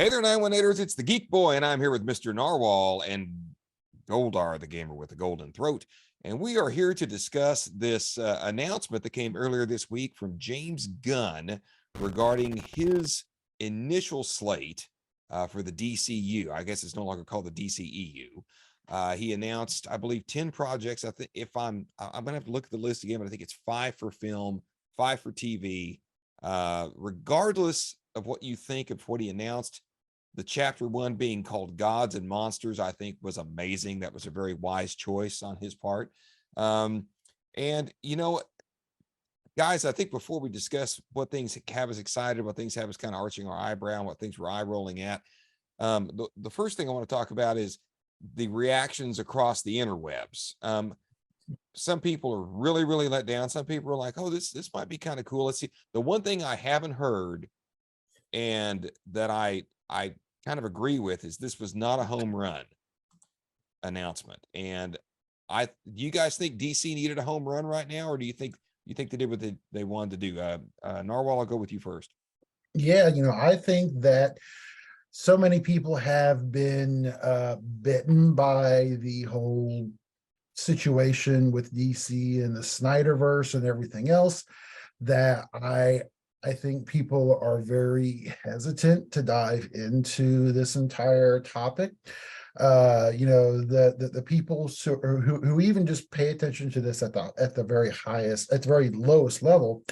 Hey there, 918ers. It's the Geek Boy, and I'm here with Mr. Narwhal and Goldar, the gamer with the golden throat. And we are here to discuss this announcement that came earlier this week from James Gunn regarding his initial slate for the DCU. I guess it's no longer called the DCEU. He announced, I believe, 10 projects. I think if I'm gonna have to look at the list again, but I think it's 5 for film, 5 for TV. Regardless of what you think of what he announced, the chapter 1 being called Gods and Monsters, I think was amazing. That was a very wise choice on his part. And you know, guys, I think before we discuss what things have us excited, what things have us kind of arching our eyebrow, what things we're eye rolling at, the first thing I want to talk about is the reactions across the interwebs. Some people are really let down. Some people are like, oh, this might be kind of cool. Let's see. The one thing I haven't heard and that I kind of agree with is this was not a home run announcement. And do you guys think DC needed a home run right now, or do you think they did what they wanted to do? Narwhal, I'll go with you first. Yeah, I think that so many people have been bitten by the whole situation with DC and the Snyderverse and everything else that I think people are very hesitant to dive into this entire topic. The people who even just pay attention to this at the very highest, at the very lowest level,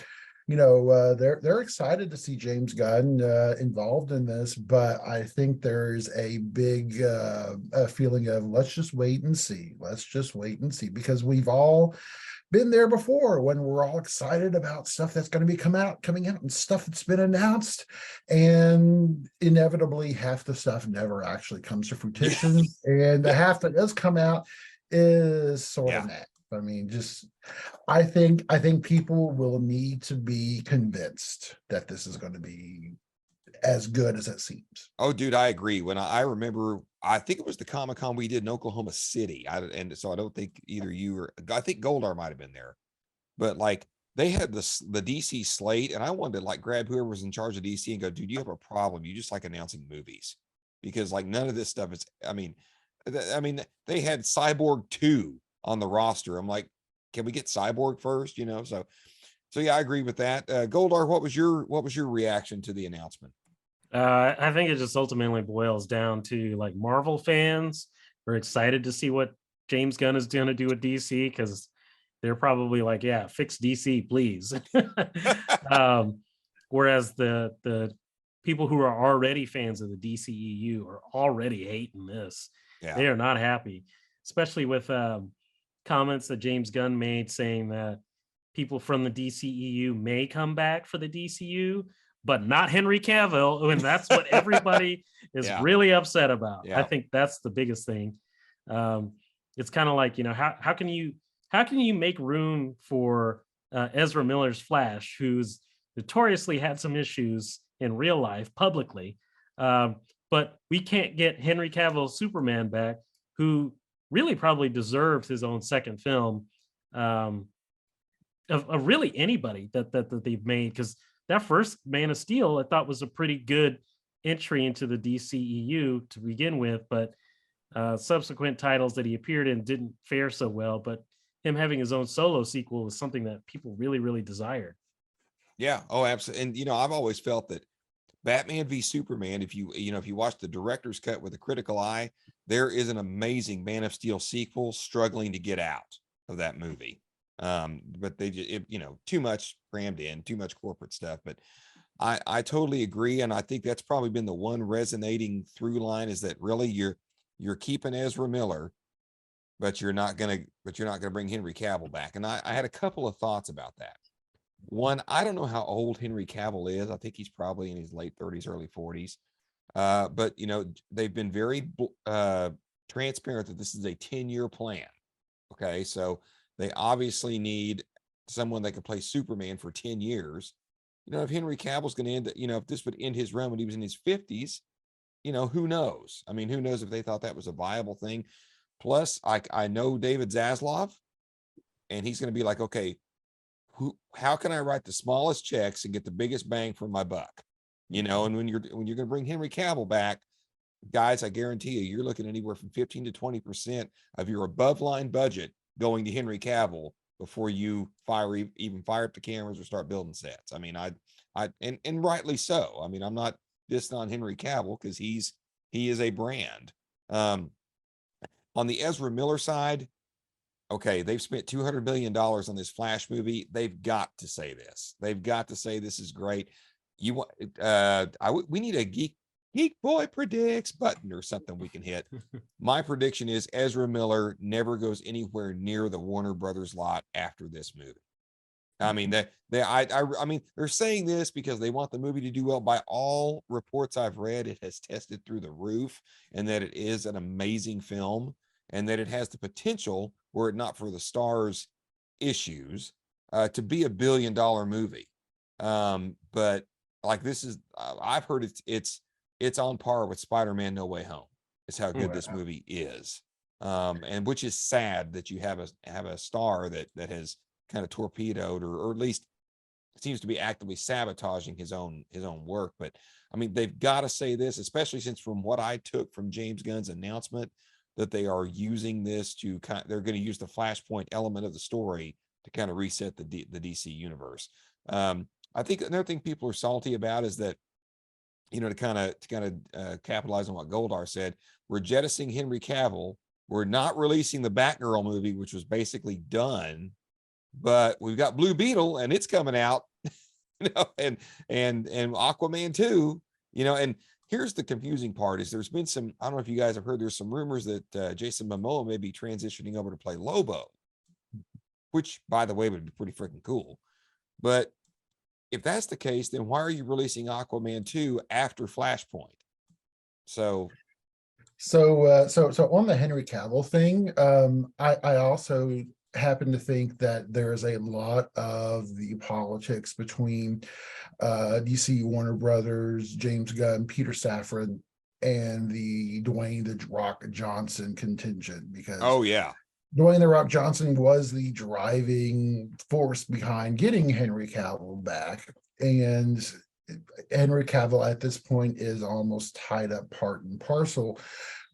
they're excited to see James Gunn involved in this, but I think there's a big feeling of let's just wait and see. Let's just wait and see, because we've all been there before when we're all excited about stuff that's going to be coming out and stuff that's been announced, and inevitably half the stuff never actually comes to fruition, and the half that does come out is sort of that. I mean, I think people will need to be convinced that this is going to be as good as it seems. Oh, dude, I agree. When I remember, I think it was the Comic-Con we did in Oklahoma City. And so I don't think either you or I think Goldar might have been there, but like they had the DC slate, and I wanted to like grab whoever was in charge of DC and go, dude, you have a problem. You just like announcing movies, because like none of this stuff is, I mean, they had Cyborg 2 on the roster. I'm like, can we get Cyborg first? So yeah, I agree with that. Goldar, what was your reaction to the announcement? I think it just ultimately boils down to like Marvel fans are excited to see what James Gunn is going to do with DC, because they're probably like, yeah, fix DC, please. Whereas the people who are already fans of the DCEU are already hating this. Yeah. They are not happy, especially with comments that James Gunn made saying that people from the DCEU may come back for the DCU, but not Henry Cavill, and that's what everybody is really upset about. I think that's the biggest thing. It's kind of like, how can you make room for Ezra Miller's Flash, who's notoriously had some issues in real life publicly, but we can't get Henry Cavill Superman back, who really probably deserves his own second film of really anybody that they've made, because that first Man of Steel I thought was a pretty good entry into the DCEU to begin with, but subsequent titles that he appeared in didn't fare so well. But him having his own solo sequel was something that people really desired. Yeah. Oh, absolutely. And I've always felt that Batman v Superman, if you watch the director's cut with a critical eye, there is an amazing Man of Steel sequel struggling to get out of that movie. But they just, too much crammed in, too much corporate stuff. But I totally agree. And I think that's probably been the one resonating through line, is that really you're keeping Ezra Miller, but you're not going to bring Henry Cavill back. And I had a couple of thoughts about that. One, I don't know how old Henry Cavill is. I think he's probably in his late 30s, early 40s. But they've been very transparent that this is a 10-year plan. Okay. So they obviously need someone that can play Superman for 10 years. If Henry Cavill's going to end, if this would end his run when he was in his 50s, who knows? I mean, who knows if they thought that was a viable thing? Plus, I know David Zaslav, and he's going to be like, okay, how can I write the smallest checks and get the biggest bang for my buck? you know, and when you're going to bring Henry Cavill back, guys, I guarantee you, you're looking anywhere from 15 to 20% of your above line budget going to Henry Cavill before you even fire up the cameras or start building sets. I mean, and rightly so. I mean, I'm not dissing on Henry Cavill because he is a brand. On the Ezra Miller side, okay, they've spent $200 million on this Flash movie. They've got to say this. They've got to say this is great. You want we need a Geekboy predicts button or something we can hit. My prediction is Ezra Miller never goes anywhere near the Warner Brothers lot after this movie. I mean, I mean, they're saying this because they want the movie to do well. By all reports I've read, it has tested through the roof, and that it is an amazing film, and that it has the potential, were it not for the stars issues, to be $1 billion movie. But like this is, I've heard it's on par with Spider-Man No Way Home. Is how good this movie is, and which is sad that you have a star that has kind of torpedoed or at least seems to be actively sabotaging his own work. But I mean, they've got to say this, especially since from what I took from James Gunn's announcement, that they are using this to they're going to use the Flashpoint element of the story to kind of reset the DC universe. I think another thing people are salty about is that, you know, to kind of capitalize on what Goldar said, we're jettisoning Henry Cavill. We're not releasing the Batgirl movie, which was basically done, but we've got Blue Beetle and it's coming out, you know, and Aquaman 2, you know. And here's the confusing part is there's been some, I don't know if you guys have heard, there's some rumors that Jason Momoa may be transitioning over to play Lobo, which by the way would be pretty freaking cool. But if that's the case, then why are you releasing Aquaman 2 after Flashpoint? So on the Henry Cavill thing, I also happen to think that there's a lot of the politics between DC, Warner Brothers, James Gunn, Peter Safran, and the Dwayne "The Rock" Johnson contingent, because Dwayne "The Rock" Johnson was the driving force behind getting Henry Cavill back. And Henry Cavill at this point is almost tied up part and parcel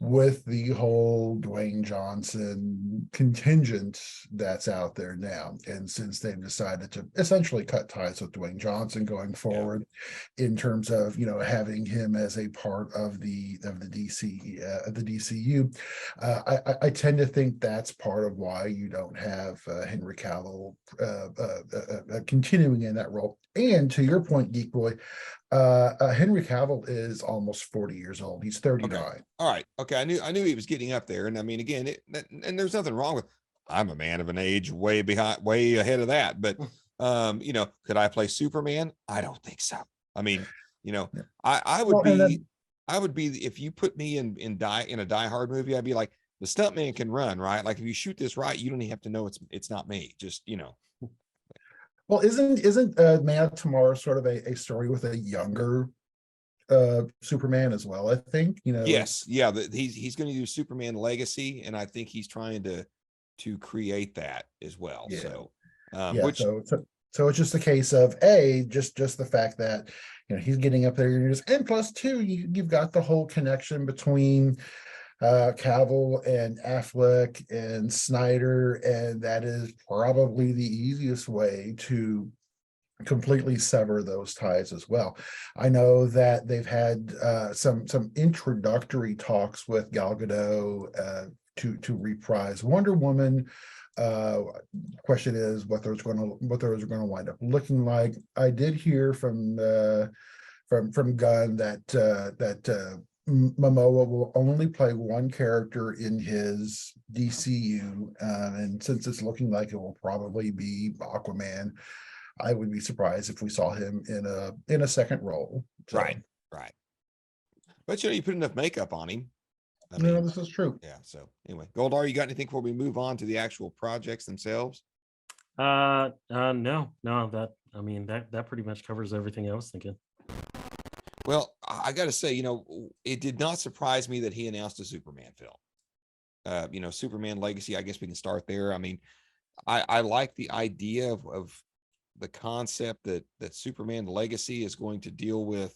with the whole Dwayne Johnson contingent that's out there now. And since they've decided to essentially cut ties with Dwayne Johnson going forward, in terms of, you know, having him as a part of the DCU, I tend to think that's part of why you don't have Henry Cavill continuing in that role. And to your point, Geek Boy, Henry Cavill is almost 40 years old. He's 39. Okay. All right. Okay. I knew he was getting up there. And I mean, again, and there's nothing wrong with, I'm a man of an age way ahead of that. But, you know, could I play Superman? I don't think so. I mean, you know, I would be, if you put me in a Die Hard movie, I'd be like, the stuntman can run, right? Like if you shoot this right, you don't even have to know it's not me. Just, you know. Well, isn't Man of Tomorrow sort of a story with a younger Superman as well? I think, you know. Yes, yeah, he's going to do Superman Legacy, and I think he's trying to create that as well. Yeah. So, so it's just a case of just the fact that, you know, he's getting up there, and plus two, you've got the whole connection between Cavill and Affleck and Snyder, and that is probably the easiest way to completely sever those ties as well. I know that they've had some introductory talks with Gal Gadot to reprise Wonder Woman. Question is what those are going to wind up looking like. I did hear from Gunn that Momoa will only play one character in his DCU, and since it's looking like it will probably be Aquaman, I would be surprised if we saw him in a second role. So, right. But you know, you put enough makeup on him. I mean, this is true. Yeah. So anyway, Goldar, you got anything before we move on to the actual projects themselves? No. That pretty much covers everything I was thinking. Well, I got to say, you know, it did not surprise me that he announced a Superman film. You know, Superman Legacy, I guess we can start there. I mean, I like the idea of the concept that Superman Legacy is going to deal with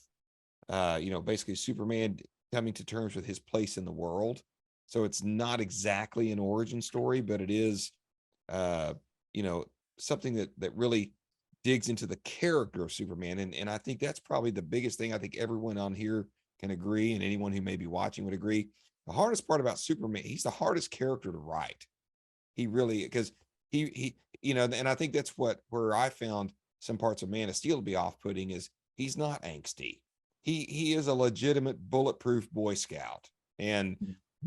basically Superman coming to terms with his place in the world. So it's not exactly an origin story, but it is, something that really digs into the character of Superman. And I think that's probably the biggest thing. I think everyone on here can agree, and anyone who may be watching would agree. The hardest part about Superman, he's the hardest character to write. He really, because and I think that's where I found some parts of Man of Steel to be off-putting is he's not angsty. He is a legitimate bulletproof Boy Scout. And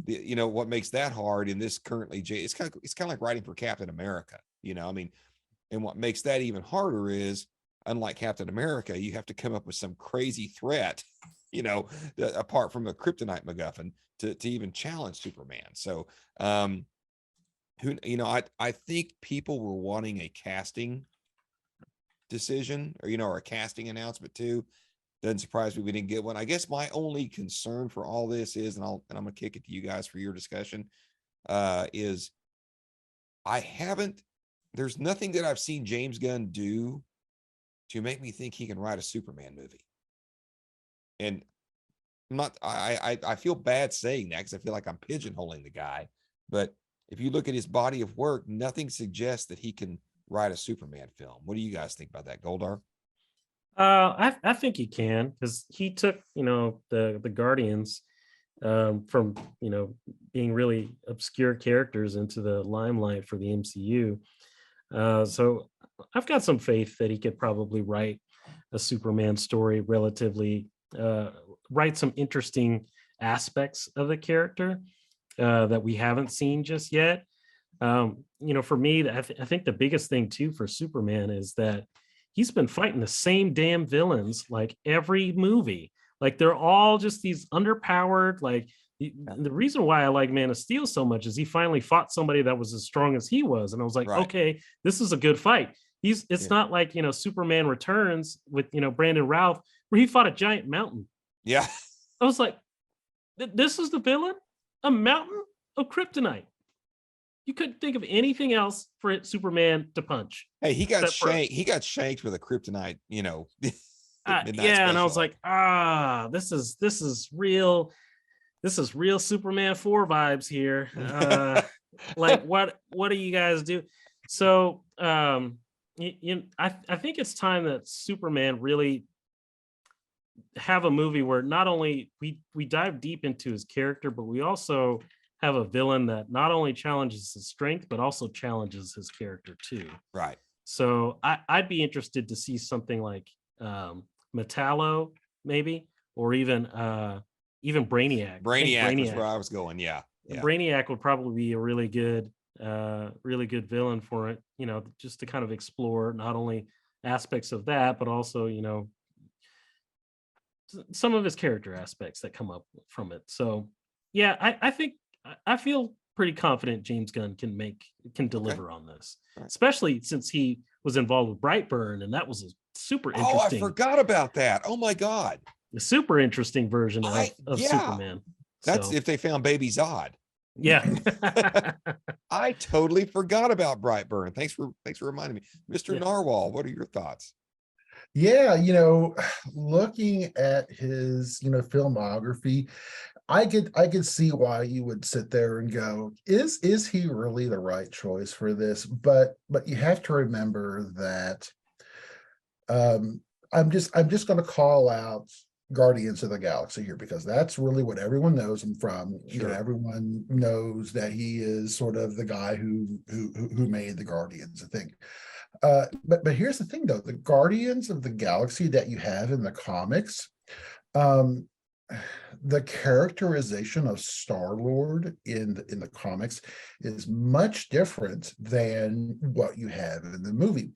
what makes that hard in this currently, it's kind of like writing for Captain America, and what makes that even harder is, unlike Captain America, you have to come up with some crazy threat, apart from the kryptonite MacGuffin to even challenge Superman. So, I think people were wanting a casting decision or a casting announcement too. Doesn't surprise me we didn't get one. I guess my only concern for all this is, and I'm gonna kick it to you guys for your discussion, is there's nothing that I've seen James Gunn do to make me think he can write a Superman movie. And I feel bad saying that because I feel like I'm pigeonholing the guy. But if you look at his body of work, nothing suggests that he can write a Superman film. What do you guys think about that, Goldar? I think he can, because he took the Guardians from being really obscure characters into the limelight for the MCU. So I've got some faith that he could probably write a Superman story relatively, write some interesting aspects of the character that we haven't seen just yet. For me, I think the biggest thing too for Superman is that he's been fighting the same damn villains like every movie. Like they're all just these underpowered, like the reason why I like Man of Steel so much is he finally fought somebody that was as strong as he was. And I was like, Right. okay, this is a good fight. It's not like, Superman Returns with, Brandon Routh, where he fought a giant mountain. Yeah. I was like, this is the villain? A mountain of kryptonite. You couldn't think of anything else for Superman to punch. Hey, he got shanked. He got shanked with a kryptonite, yeah, and I was like, this is real. This is real Superman 4 vibes here. Like what do you guys do? So I think it's time that Superman really have a movie where not only we dive deep into his character, but we also have a villain that not only challenges his strength, but also challenges his character too. Right. So I'd be interested to see something like Metallo, maybe, or even Brainiac. Brainiac was where I was going. Yeah. Brainiac would probably be a really good villain for it, just to kind of explore not only aspects of that, but also, some of his character aspects that come up from it. So yeah, I feel pretty confident James Gunn can deliver on this, especially since he was involved with Brightburn, and that was a super interesting. Oh, I forgot about that. Oh my God. A super interesting version of Superman. That's if they found Baby Zod. Yeah. I totally forgot about Brightburn. Thanks for reminding me. Mr. Narwhal, what are your thoughts? Yeah, looking at his, filmography, I could see why you would sit there and go, is he really the right choice for this? But you have to remember that I'm just going to call out Guardians of the Galaxy here, because that's really what everyone knows him from. Sure. Everyone knows that he is sort of the guy who made the Guardians, I think. But here's the thing, though: the Guardians of the Galaxy that you have in the comics, the characterization of Star-Lord in the comics is much different than what you have in the movie.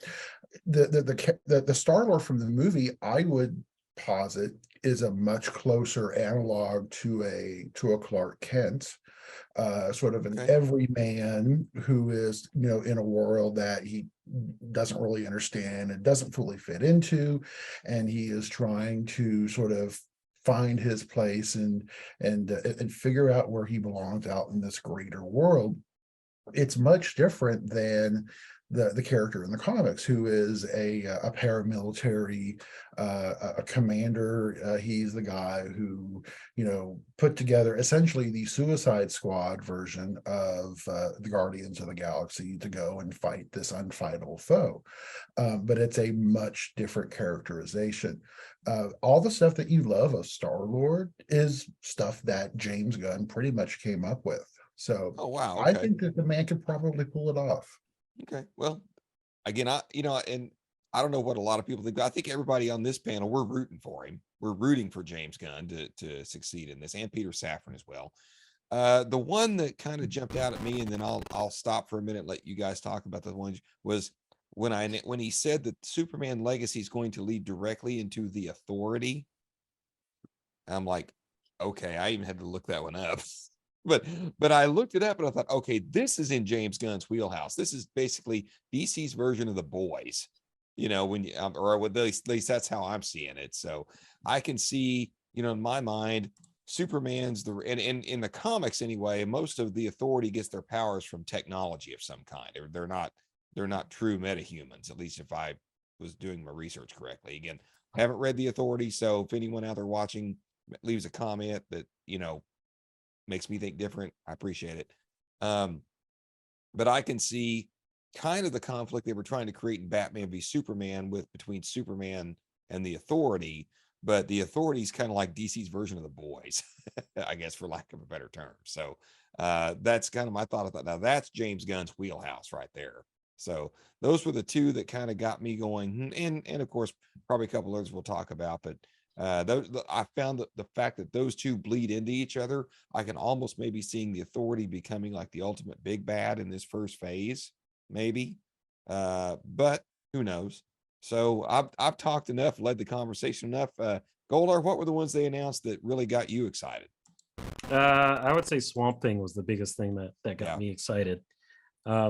The Star-Lord from the movie, I would posit, is a much closer analog to a Clark Kent, sort of an everyman who is, in a world that he doesn't really understand and doesn't fully fit into, and he is trying to sort of find his place and figure out where he belongs out in this greater world. It's much different than the character in the comics, who is a paramilitary, a commander. He's the guy who, put together essentially the Suicide Squad version of the Guardians of the Galaxy to go and fight this unfightable foe. But it's a much different characterization. All the stuff that you love of Star-Lord is stuff that James Gunn pretty much came up with. So Oh, wow. I Okay. think that the man could probably pull it off. Okay. Well, again, and I don't know what a lot of people think, but I think everybody on this panel, we're rooting for him. We're rooting for James Gunn to succeed in this, and Peter Safran as well. The one that kind of jumped out at me, and then I'll stop for a minute, let you guys talk about the ones, was when he said that Superman Legacy is going to lead directly into the Authority. I'm like, okay, I even had to look that one up. But I looked it up and I thought, okay, this is in James Gunn's wheelhouse. This is basically DC's version of the Boys, when you, or at least that's how I'm seeing it. So I can see, in my mind, Superman's and in the comics anyway, most of the Authority gets their powers from technology of some kind. They're not true metahumans, at least if I was doing my research correctly. Again, I haven't read the Authority, so if anyone out there watching leaves a comment that makes me think different, I appreciate it. But I can see kind of the conflict they were trying to create in Batman v Superman between Superman and the Authority, but the Authority is kind of like DC's version of the Boys, I guess, for lack of a better term. So that's kind of my thought. I thought, now that's James Gunn's wheelhouse right there. So those were the two that kind of got me going, and of course probably a couple others we'll talk about, but I found that the fact that those two bleed into each other, I can almost maybe seeing the Authority becoming like the ultimate big bad in this first phase, maybe. But who knows? So I've talked enough, led the conversation enough. Goldar, what were the ones they announced that really got you excited? I would say Swamp Thing was the biggest thing that got Yeah. me excited.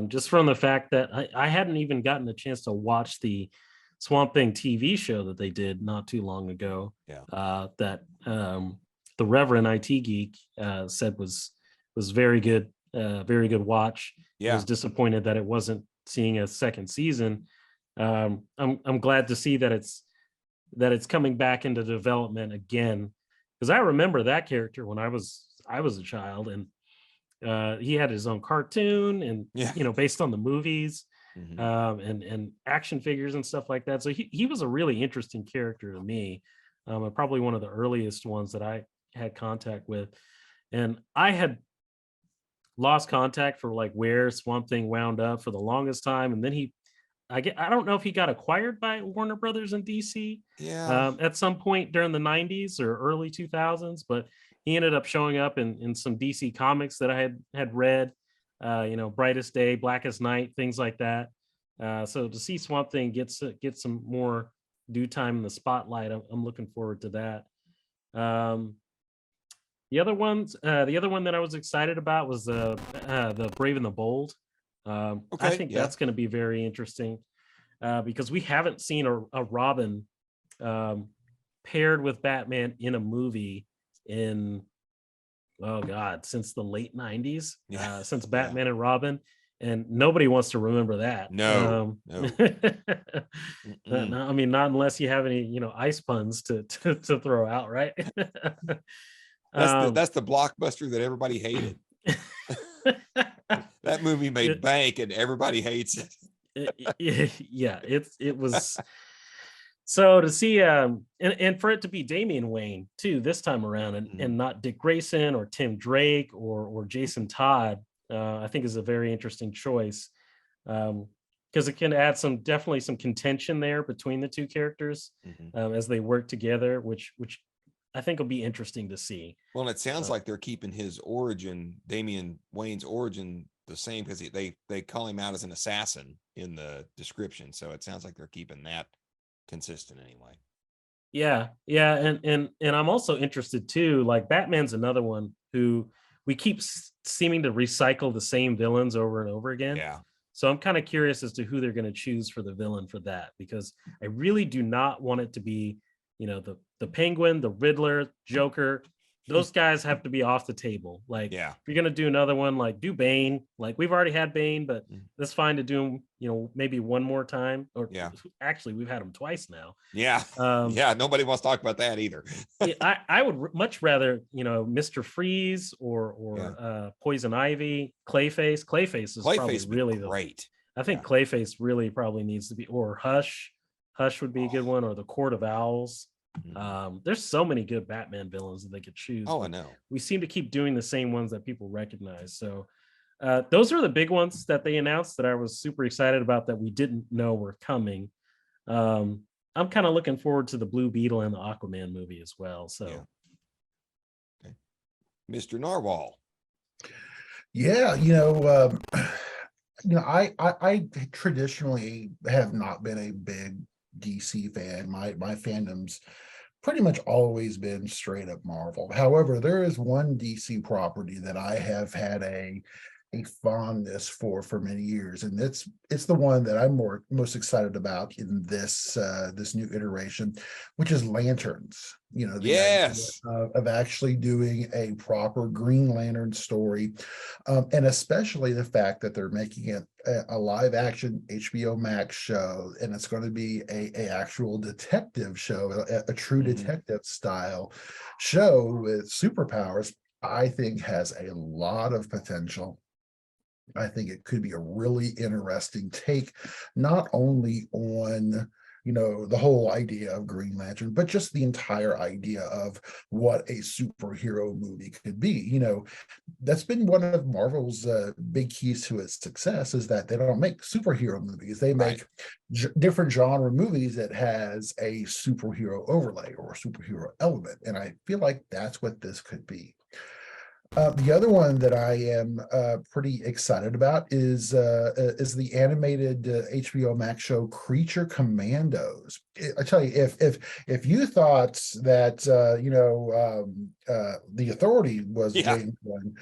Just from the fact that I hadn't even gotten a chance to watch the Swamp Thing TV show that they did not too long ago. Yeah. That the Reverend IT Geek said was very good watch. I Yeah. was disappointed that it wasn't seeing a second season. I'm glad to see that it's coming back into development again, because I remember that character when I was a child, and he had his own cartoon, and Yeah. based on the movies. Mhm. And action figures and stuff like that. So he was a really interesting character to me, and probably one of the earliest ones that I had contact with. And I had lost contact for like where Swamp Thing wound up for the longest time, and then I don't know if he got acquired by Warner Brothers and DC Yeah. at some point during the 90s or early 2000s, but he ended up showing up in some DC comics that I had read, Brightest Day, Blackest Night, things like that. So to see Swamp Thing get some more due time in the spotlight, I'm looking forward to that. The other one that I was excited about was the Brave and the Bold. I Okay. think Yeah. that's going to be very interesting, because we haven't seen a Robin paired with Batman in a movie in, oh God, since the late 90s, Yeah. since Yeah. Batman and Robin, and nobody wants to remember that. No. No, I mean, not unless you have any, ice puns to throw out, right? That's the blockbuster that everybody hated. That movie made bank and everybody hates it. Yeah, it was. So to see and for it to be Damian Wayne too this time around, and not Dick Grayson or Tim Drake or Jason Todd, I think is a very interesting choice, because it can add definitely some contention there between the two characters as they work together, which I think will be interesting to see. Well, it sounds like they're keeping his origin, Damian Wayne's origin, the same, because they call him out as an assassin in the description. So it sounds like they're keeping that consistent anyway. Yeah, and I'm also interested too. Like Batman's another one who we keep seeming to recycle the same villains over and over again. Yeah. So I'm kind of curious as to who they're going to choose for the villain for that, because I really do not want it to be, the Penguin, the Riddler, Joker, those guys have to be off the table. Like, Yeah. if you're gonna do another one, like do Bane. Like we've already had Bane, but Mm. that's fine to do him, maybe one more time. Or Yeah. actually, we've had him twice now. Yeah. Yeah. Nobody wants to talk about that either. I would much rather, Mr. Freeze or Poison Ivy, Clayface. Clayface is probably Clayface really great. I think Clayface really probably needs to be, or Hush. Hush would be a good one, or the Court of Owls. There's so many good Batman villains that they could choose. Oh, I know. We seem to keep doing the same ones that people recognize. So those are the big ones that they announced that I was super excited about that we didn't know were coming. I'm kind of looking forward to the Blue Beetle and the Aquaman movie as well. So, okay. Mr. Narwhal. Yeah, I traditionally have not been a big DC fan. My fandom's pretty much always been straight up Marvel. However, there is one DC property that I have had a fondness for many years, and it's the one that I'm most excited about in this new iteration, which is Lanterns. The idea of actually doing a proper Green Lantern story, and especially the fact that they're making it a live action HBO Max show, and it's going to be a actual detective show, a true detective style show with superpowers. I think has a lot of potential. I think it could be a really interesting take, not only on, the whole idea of Green Lantern, but just the entire idea of what a superhero movie could be. That's been one of Marvel's big keys to its success, is that they don't make superhero movies. They make different genre movies that has a superhero overlay or a superhero element. And I feel like that's what this could be. The other one that I am pretty excited about is the animated HBO Max show Creature Commandos. I tell you, if you thought that The Authority was James Gunn,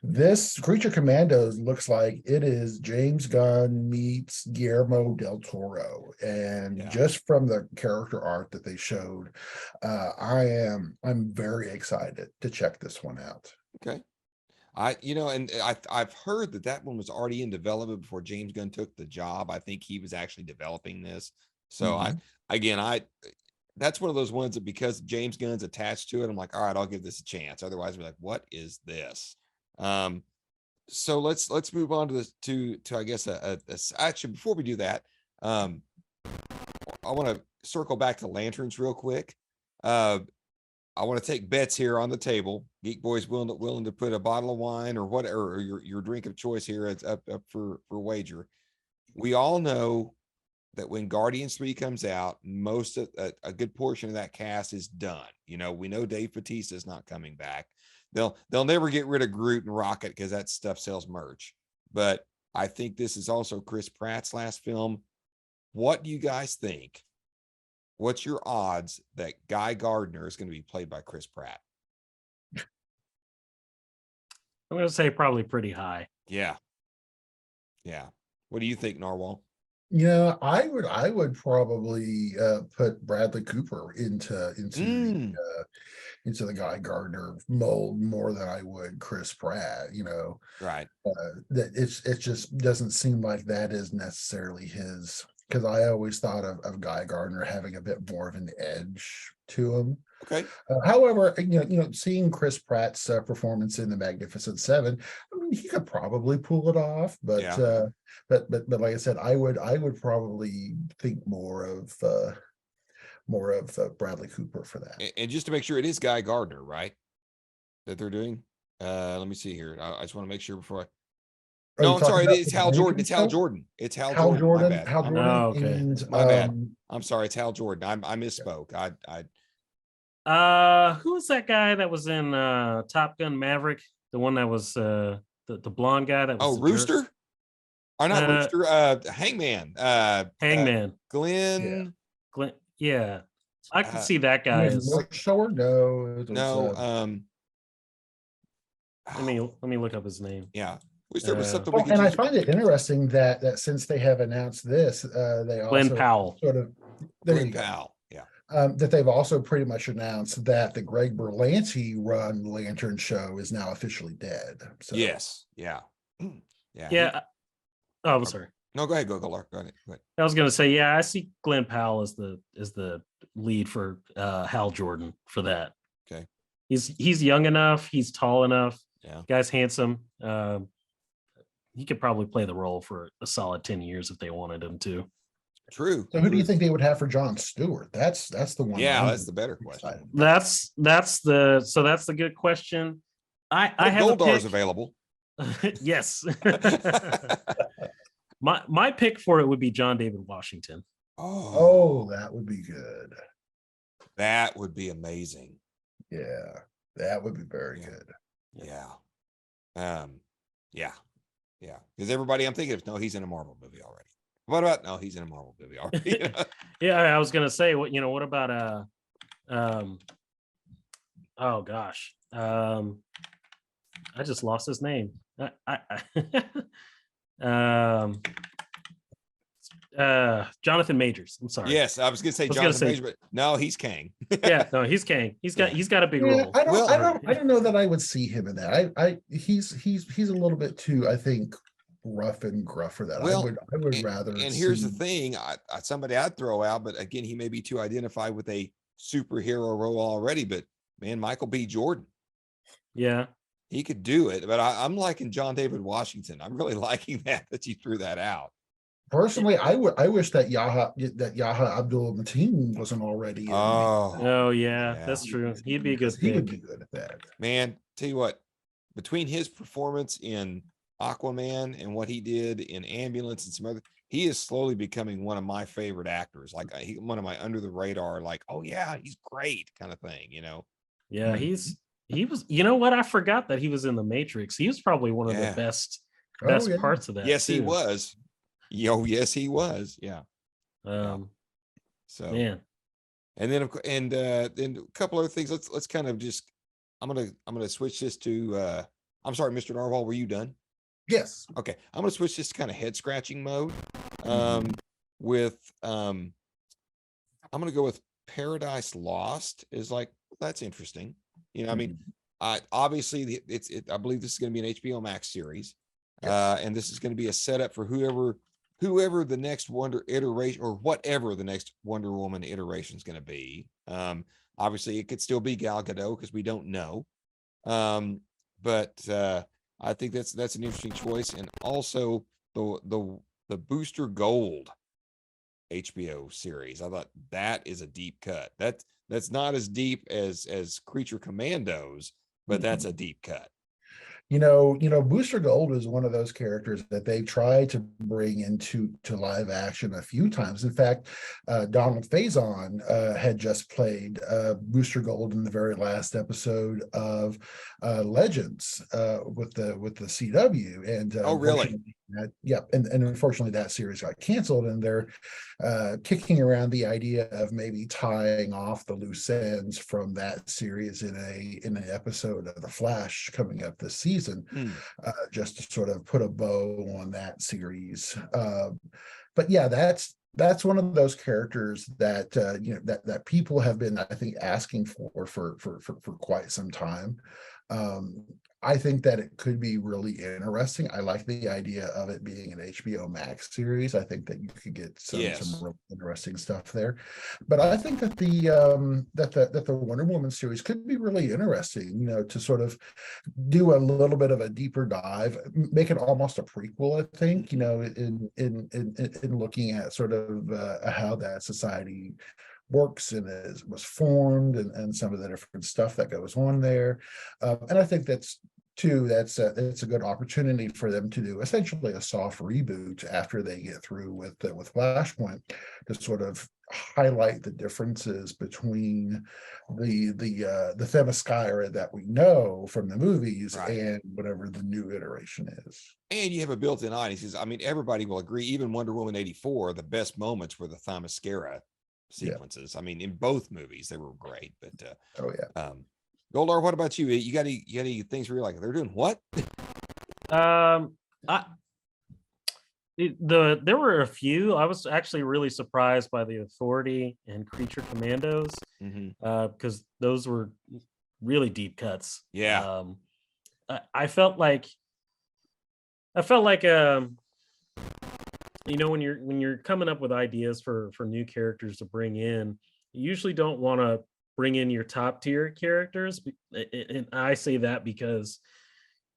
this Creature Commandos looks like it is James Gunn meets Guillermo del Toro, and just from the character art that they showed, I'm very excited to check this one out. Okay. I've heard that one was already in development before James Gunn took the job. I think he was actually developing this. So that's one of those ones that because James Gunn's attached to it, I'm like, all right, I'll give this a chance. Otherwise, we're like, what is this? So let's move on to this to I guess actually before we do that, I want to circle back to Lanterns real quick. I want to take bets here on the table. Geekboy's willing to put a bottle of wine or whatever, or your drink of choice here. It's up for wager. We all know that when Guardians 3 comes out, most of a good portion of that cast is done. We know Dave Bautista's not coming back. They'll never get rid of Groot and Rocket because that stuff sells merch. But I think this is also Chris Pratt's last film. What do you guys think? What's your odds that Guy Gardner is going to be played by Chris Pratt? I'm going to say probably pretty high. Yeah. What do you think, Narwhal? I would probably put Bradley Cooper into the Guy Gardner mold more than I would Chris Pratt. Right. That it just doesn't seem like that is necessarily his. Because I always thought of Guy Gardner having a bit more of an edge to him. Okay. However, seeing Chris Pratt's performance in The Magnificent Seven, I mean, he could probably pull it off. But like I said, I would probably think more of Bradley Cooper for that. And just to make sure, it is Guy Gardner, right? That they're doing. Let me see here. I just want to make sure before I. No, I'm sorry. It's Hal Jordan. It's Hal Jordan. It's Hal Jordan. My bad. Hal Jordan. Oh, okay. And, my bad. I'm sorry. It's Hal Jordan. I misspoke. Who was that guy that was in Top Gun Maverick? The one that was the blonde guy that was Rooster? Or not Rooster, Hangman. Hangman. Glenn. Yeah. I could see that guy as Shore? No. No. Let me look up his name. Yeah. There was something and I find it interesting that since they have announced this, they also Glenn Powell. sort of Glenn Powell. Yeah. that they've also pretty much announced that the Greg Berlanti run Lantern show is now officially dead. So Yes. Yeah. Yeah. Yeah. Oh, I'm sorry. No, go ahead. Go ahead. Go ahead. I was gonna say, yeah, I see Glenn Powell as the lead for Hal Jordan for that. Okay. He's young enough, he's tall enough, Yeah. guy's handsome. He could probably play the role for a solid 10 years if they wanted him to. True. So who do you think they would have for Jon Stewart? That's the one. Yeah, I'm that's the better question. excited. That's the good question. I have Goldar's a pick. available. Yes. My pick for it would be John David Washington. Oh, that would be good. That would be amazing. Yeah, that would be very Yeah. good. Yeah. Yeah. Because everybody I'm thinking of, no, he's in a Marvel movie already. What about no, he's in a Marvel movie already. Yeah, I was gonna say, what about oh gosh. I just lost his name. Jonathan Majors. I'm sorry. Yes, I was gonna say I was gonna Jonathan say- Major, but no, he's Kang. Yeah, no, he's Kang. He's got a big Yeah, role. I don't, Well- I don't know that I would see him in that. He's a little bit too, I think, rough and gruff for that. Well, I would and, rather. and here's the see- thing, somebody I'd throw out, but again, he may be too identified with a superhero role already. But man, Michael B. Jordan, Yeah. he could do it. But I'm liking John David Washington. I'm really liking that you threw that out. Personally, I wish that Yaha Abdul Mateen wasn't already. In Oh yeah, Yeah. that's true. He'd be a good because he would pick. be good at that. Man, tell you what, between his performance in Aquaman and what he did in Ambulance and some other, he is slowly becoming one of my favorite actors. Like one of my under the radar, like, oh yeah, he's great kind of thing, Yeah, Mhm. he was. You know what? I forgot that he was in the Matrix. He was probably one of Yeah. the best Oh, yeah. parts of that. Yes, he too. was. Yo, yes, he was. Yeah. So Man, and then then a couple other things. Let's kind of just I'm gonna switch this to I'm sorry, Mr. Narwhal, were you done? Yes. Okay, I'm gonna switch this to kind of head scratching mode. Mhm. With I'm gonna go with Paradise Lost is like that's interesting. I mean, obviously I believe this is gonna be an HBO Max series. Yes. And this is going to be a setup for whoever the next Wonder iteration or whatever the next Wonder Woman iteration is going to be. Obviously, it could still be Gal Gadot because we don't know. But I think that's an interesting choice, and also the Booster Gold HBO series. I thought that is a deep cut. That's not as deep as Creature Commandos, but that's a deep cut. Booster Gold is one of those characters that they've tried to bring into live action a few times. In fact, Donald Faison had just played Booster Gold in the very last episode of Legends with the CW. And Oh, really? and unfortunately that series got canceled, and they're kicking around the idea of maybe tying off the loose ends from that series in an episode of The Flash coming up this season. Just to sort of put a bow on that series. But yeah, that's one of those characters that that people have been, I think, asking for quite some time. I think that it could be really interesting. I like the idea of it being an HBO Max series. I think that you could get some really interesting stuff there. But I think that the Wonder Woman series could be really interesting, to sort of do a little bit of a deeper dive, make it almost a prequel, I think, in looking at sort of how that society works and was formed, and some of the different stuff that goes on there. And I think that's a good opportunity for them to do essentially a soft reboot after they get through with Flashpoint, to sort of highlight the differences between the Themyscira that we know from the movies and whatever the new iteration is. And you have a built-in audience. I mean, everybody will agree. Even Wonder Woman 84, the best moments were the Themyscira sequences. I mean, in both movies, they were great. But oh yeah. Goldar, what about you? You got any things where you're like, they're doing what? I There were a few. I was actually really surprised by the Authority and Creature Commandos, Mhm. because those were really deep cuts. Yeah. I felt like when you're coming up with ideas for new characters to bring in, you usually don't want to bring in your top tier characters. And I say that because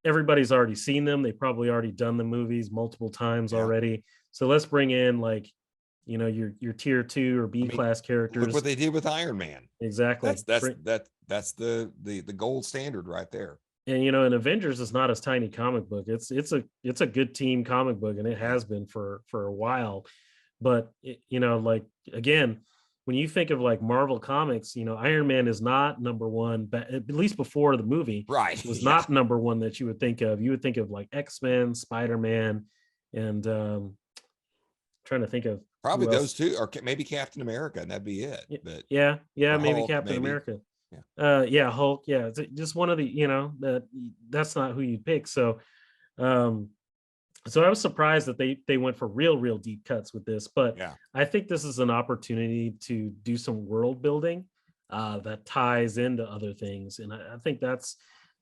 everybody's already seen them. They probably already done the movies multiple times Yeah. already. So let's bring in like, your tier 2 or B I mean, class look characters. what they did with Iron Man. Exactly. That's the gold standard right there. And and Avengers is not a tiny comic book. It's a good team comic book, and it Yeah. has been for a while. But like, again, when you think of like Marvel comics, Iron Man is not number one, but at least before the movie, Right. was Yeah. not number one that you would think of. You would think of like X-Men, Spider-Man, and trying to think of Probably who those else. two, or maybe Captain America, and that'd be it. But Yeah, or maybe Hulk, Captain maybe. America. Yeah. Yeah, Hulk. Yeah, just one of the, that's not who you'd pick. Um, so I was surprised that they went for real deep cuts with this, but Yeah. I think this is an opportunity to do some world building that ties into other things, and I think that's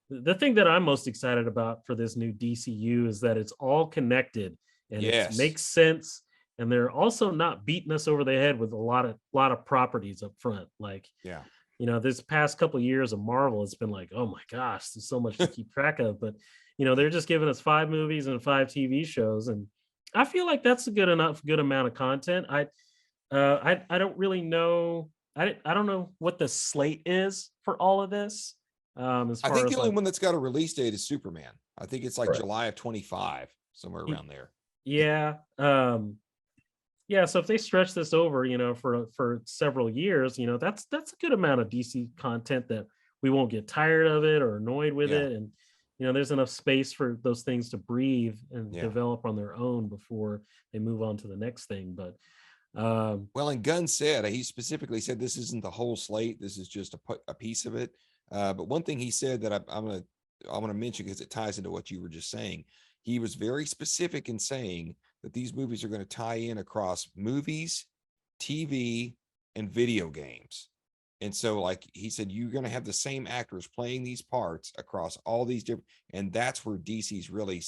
the thing that I'm most excited about for this new DCU, is that it's all connected and it Yes. makes sense, and they're also not beating us over the head with a lot of properties up front. Like, Yeah. this past couple of years of Marvel, it's been like, oh my gosh, there's so much to keep track of. But they're just giving us 5 movies and 5 TV shows, and I feel like that's a good amount of content. I don't really know. I don't know what the slate is for all of this. As I far think the as only like, one that's got a release date is Superman. I think it's like Right. July of 25, somewhere y- around there. yeah, yeah. So if they stretch this over, for several years, that's a good amount of DC content that we won't get tired of it or annoyed with Yeah. it, and there's enough space for those things to breathe and Yeah. develop on their own before they move on to the next thing. But Well, and Gunn said, he specifically said this isn't the whole slate. This is just a piece of it. But one thing he said that I'm gonna mention, because it ties into what you were just saying. He was very specific in saying that these movies are going to tie in across movies, TV, and video games. And so, like he said, you're going to have the same actors playing these parts across all these different, and that's where DC's really,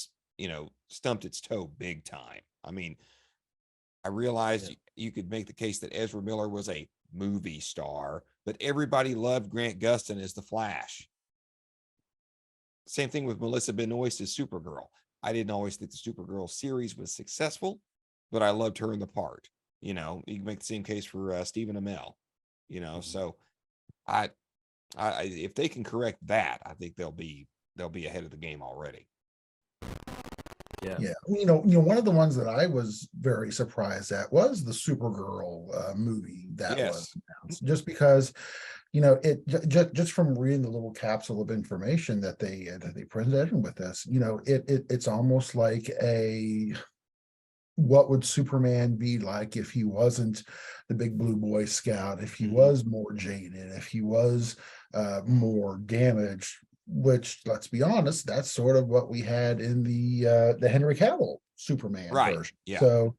stumped its toe big time. I mean, I realized yeah, you could make the case that Ezra Miller was a movie star, but everybody loved Grant Gustin as the Flash. Same thing with Melissa Benoist as Supergirl. I didn't always think the Supergirl series was successful, but I loved her in the part. You can make the same case for Stephen Amell. So I, if they can correct that, I think they'll be ahead of the game already. yeah, Yeah, one of the ones that I was very surprised at was the Supergirl movie that was Yes. announced, just because just from reading the little capsule of information that they presented with us, it's almost like a what would Superman be like if he wasn't the big blue boy scout, if he Mhm. was more jaded, if he was more damaged, which, let's be honest, that's sort of what we had in the Henry Cavill Superman Right. version. Yeah. So,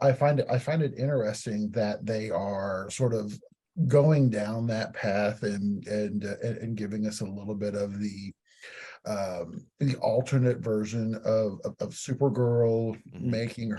I find it interesting that they are sort of going down that path and giving us a little bit of the alternate version of Supergirl, Mhm. making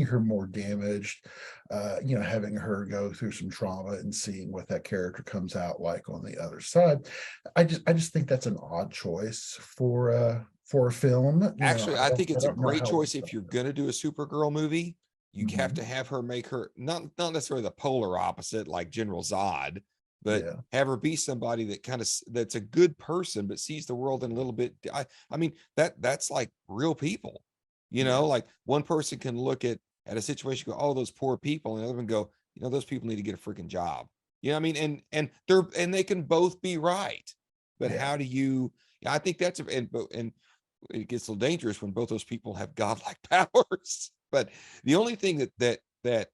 her more damaged, having her go through some trauma and seeing what that character comes out like on the other side. I just think that's an odd choice for a film. Actually, I think I it's a don't know great how. choice if you're going to do a Supergirl movie. You have Mhm. to have her make her not necessarily the polar opposite like General Zod, but Yeah. have her be somebody that that's a good person but sees the world in a little bit. I mean that's like real people. Yeah. Like one person can look at a situation, go, oh, those poor people, and the other one go, those people need to get a freaking job. I mean, and they can both be right, but Yeah. how do you? I think that's and it gets a little dangerous when both those people have godlike powers. But the only thing that kind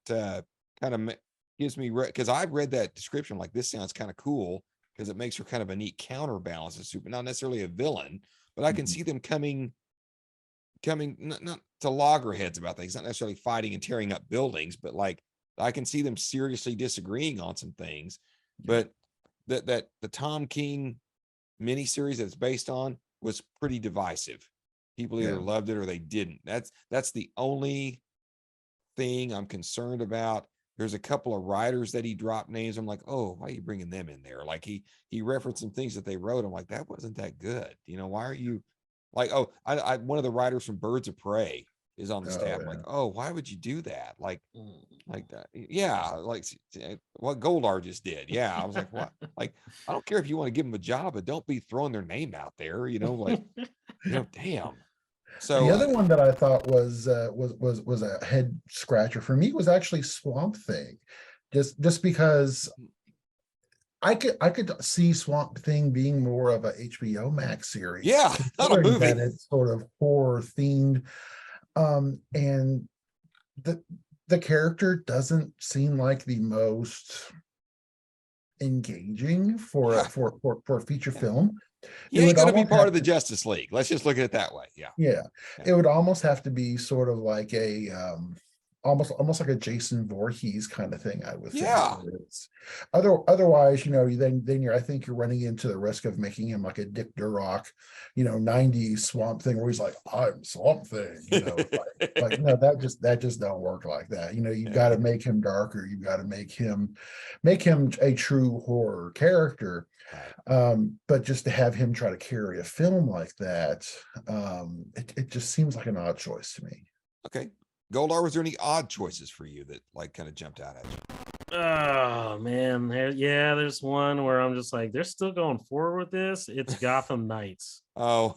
of gives me, because I've read that description, like this sounds kind of cool because it makes her kind of a neat counterbalance to Super, not necessarily a villain, but I can Mhm. see them coming coming not to loggerheads about things, not necessarily fighting and tearing up buildings, but like I can see them seriously disagreeing on some things. But that the Tom King miniseries that it's based on was pretty divisive. People either loved it or they didn't. That's the only thing I'm concerned about. There's a couple of writers that he dropped names. I'm like, oh, why are you bringing them in there? Like he referenced some things that they wrote. I'm like, that wasn't that good. You know, why are you like, oh, I one of the writers from Birds of Prey is on the staff. I'm like, oh, why would you do that? Like that. Yeah, like what Goldar just did. Yeah. I was like, what? Like, I don't care if you want to give them a job, but don't be throwing their name out there, you know, like, you know, damn. So the other one that I thought was a head scratcher for me was actually Swamp Thing, just because I could see Swamp Thing being more of a HBO Max series. Yeah, not a movie. That it's sort of horror themed, and the character doesn't seem like the most engaging for a feature film. He ain't going to be part of the Justice League. Let's just look at it that way. Yeah. It would almost have to be sort of like a almost like a Jason Voorhees kind of thing, I would think. Otherwise, you know, then I think you're running into the risk of making him like a Dick Durock, you know, 90s Swamp Thing where he's like, I'm Swamp Thing, you know, like no, that just don't work like that. You know, you've got to make him darker, you've got to make him a true horror character. But just to have him try to carry a film like that, it just seems like an odd choice to me. Okay. Goldar, was there any odd choices for you that like kind of jumped out at you? Oh man, there's one where I'm just like, they're still going forward with this. It's Gotham Knights. Oh,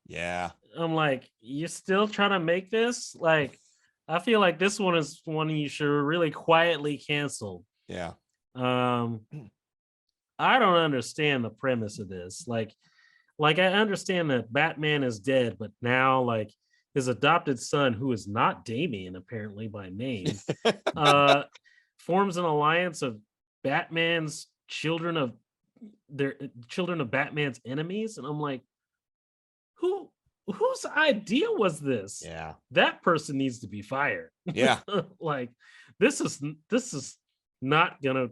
yeah. I'm like, you're still trying to make this? Like, I feel like this one is one you should really quietly cancel. Yeah. I don't understand the premise of this. Like I understand that Batman is dead, but now like his adopted son, who is not Damian apparently by name, forms an alliance of Batman's children of Batman's enemies, and I'm like, whose idea was this? Yeah, that person needs to be fired. Yeah. Like this is not gonna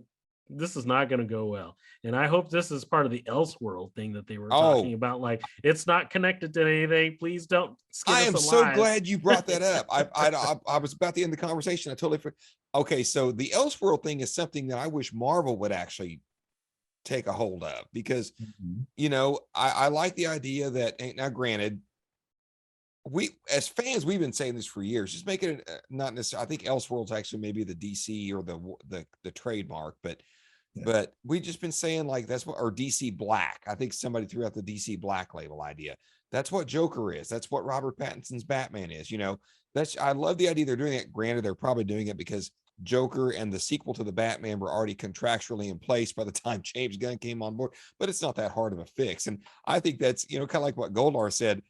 go well. And I hope this is part of the Elseworld thing that they were talking about. Like, it's not connected to anything. Please don't skin us alive. I am so glad you brought that up. I was about to end the conversation. I totally forgot. Okay, so the Elseworld thing is something that I wish Marvel would actually take a hold of, because you know, I like the idea that, now granted, we as fans, we've been saying this for years, just make it not necessarily, I think Elseworld's actually maybe the DC or the trademark, but we've just been saying like that's what, or DC Black. I think somebody threw out the DC Black label idea. That's what Joker is. That's what Robert Pattinson's Batman is. You know, I love the idea they're doing it. Granted, they're probably doing it because Joker and the sequel to the Batman were already contractually in place by the time James Gunn came on board, but it's not that hard of a fix. And I think that's, you know, kind of like what Goldar said,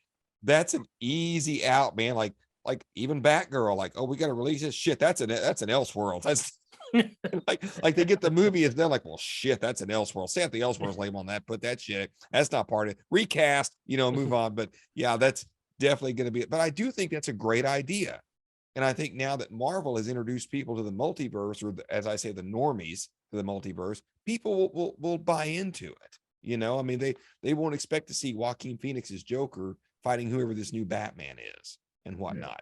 that's an easy out, man. Like even Batgirl, like, oh, we got to release this shit. That's an Elseworld. That's like they get the movie and they're like, well, shit, that's an Elseworld. Stamp the Elseworlds label on that. Put that shit. That's not part of it. Recast, you know, move on. But yeah, that's definitely going to be it. But I do think that's a great idea. And I think now that Marvel has introduced people to the multiverse, or as I say, the normies to the multiverse, people will buy into it. You know, I mean, they won't expect to see Joaquin Phoenix's Joker fighting whoever this new Batman is and whatnot.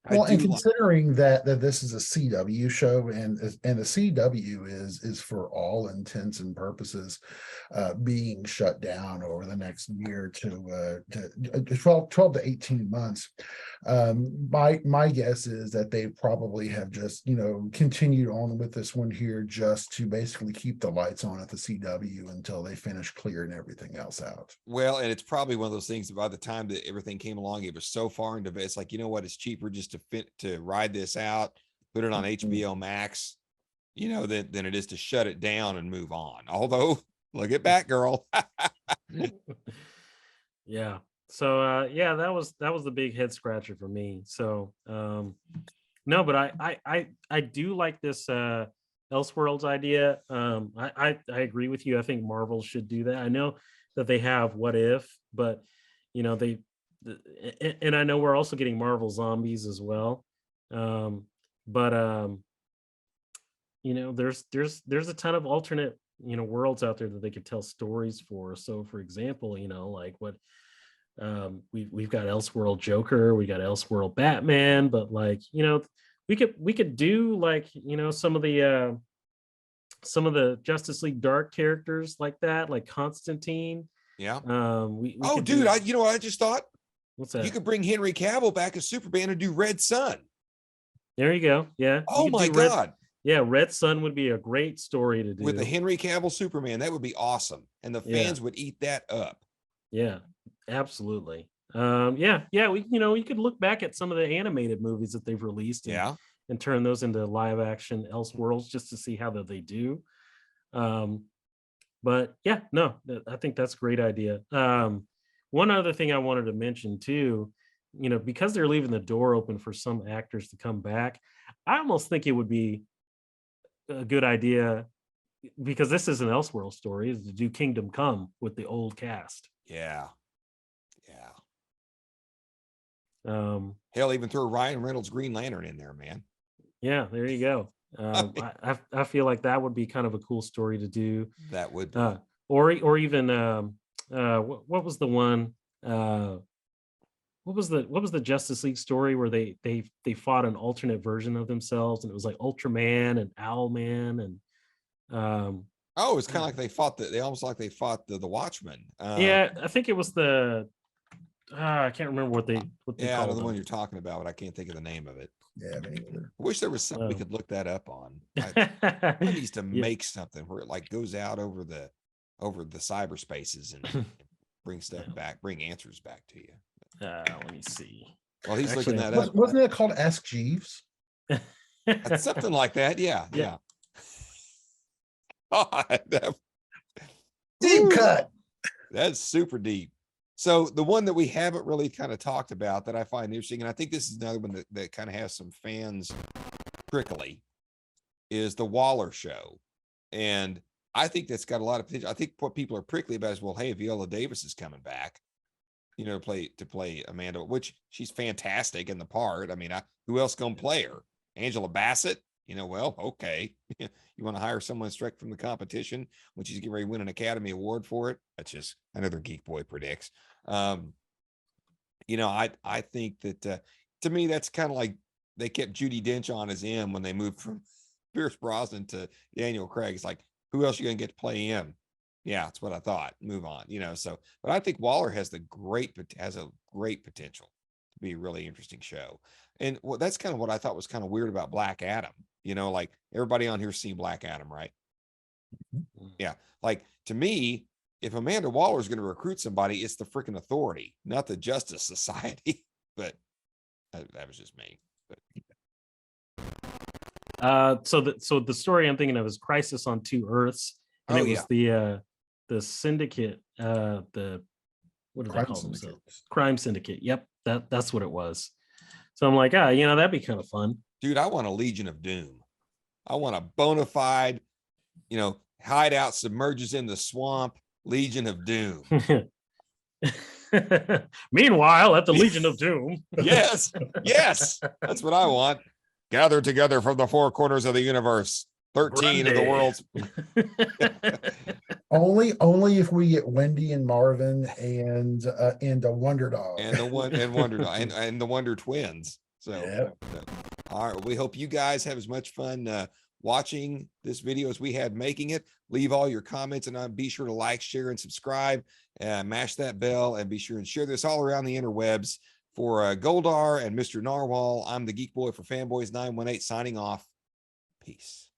Well, and considering that this is a CW show, and the CW is for all intents and purposes being shut down over the next year to 12 to 18 months. My guess is that they probably have just, you know, continued on with this one here just to basically keep the lights on at the CW until they finish clearing everything else out. Well, and it's probably one of those things that by the time that everything came along, it was so far into it's like, you know what, it's cheaper just to ride this out, put it on HBO Max, you know, than it is to shut it down and move on. Although, look at Batgirl. Yeah. So yeah, that was the big head scratcher for me. So no, but I do like this Elseworlds idea. I agree with you. I think Marvel should do that. I know that they have What If, but you know, and I know we're also getting Marvel Zombies as well. But there's a ton of alternate worlds out there that they could tell stories for. So for example, like what we've got Elseworld Joker, we got Elseworld Batman, but like we could do like some of the Justice League Dark characters like that, like Constantine. Yeah. We Oh, could dude, do, you know what I just thought? what's You that? could bring Henry Cavill back as Superman and do Red Sun. There you go. Yeah. You Oh could my do Red, God. yeah, Red Sun would be a great story to do. With the Henry Cavill Superman, that would be awesome. And the Yeah. fans would eat that up. Yeah, absolutely. We could look back at some of the animated movies that they've released and turn those into live action Elseworlds just to see how they do. But yeah, no, I think that's a great idea. One other thing I wanted to mention too, because they're leaving the door open for some actors to come back, I almost think it would be a good idea, because this is an Elseworld story, is to do Kingdom Come with the old cast. Yeah. Yeah. Hell, even throw Ryan Reynolds Green Lantern in there, man. Yeah, there you go. I feel like that would be kind of a cool story to do. That would be. Or even what was the one? What was the Justice League story where they fought an alternate version of themselves, and it was like Ultraman and Owlman and it's kind of like they almost like they fought the Watchmen. Yeah, I think it was I can't remember what they I know the one you're talking about, but I can't think of the name of it. Yeah, me neither. I wish there was something we could look that up on. I needs to make something where it like goes out over the cyberspaces and bring stuff back, bring answers back to you. Let me see. Well, he's looking that up. Wasn't it called Ask Jeeves? It's something like that. Yeah. Deep cut. That's super deep. So the one that we haven't really kind of talked about that I find interesting, and I think this is another one that kind of has some fans prickly, is the Waller show. And I think that's got a lot of potential. I think what people are prickly about is, well, hey, Viola Davis is coming back, to play Amanda, which she's fantastic in the part. I mean, who else gonna play her? Angela Bassett? Well, okay. You want to hire someone straight from the competition when she's getting ready to win an Academy Award for it? That's just another Geekboy predicts. I think that to me, that's kind of like they kept Judi Dench on as M when they moved from Pierce Brosnan to Daniel Craig. It's like, who else are you gonna get to play M? Yeah, that's what I thought. Move on, but I think Waller has a great potential to be a really interesting show. And that's kind of what I thought was kind of weird about Black Adam. Like everybody on here seen Black Adam, right? Yeah. Like to me, if Amanda Waller is going to recruit somebody, it's the freaking Authority, not the Justice Society. But that was just me. So the story I'm thinking of is Crisis on Two Earths, and it was the syndicate, what did they call themselves? Crime Syndicate. Yep, that's what it was. So I'm like, that'd be kind of fun. Dude, I want a Legion of Doom. I want a bona fide, hideout submerges in the swamp, Legion of Doom. Meanwhile, at the Legion of Doom. Yes, that's what I want. Gathered together from the four corners of the universe, 13 of the world's. only if we get Wendy and Marvin and a Wonder Dog and Wonder Dog and the Wonder Twins. So, all right. We hope you guys have as much fun watching this video as we had making it. Leave all your comments and be sure to like, share, and subscribe. Mash that bell and be sure and share this all around the interwebs. For Goldar and Mr. Narwhal, I'm the Geek Boy for Fanboys 918 signing off. Peace.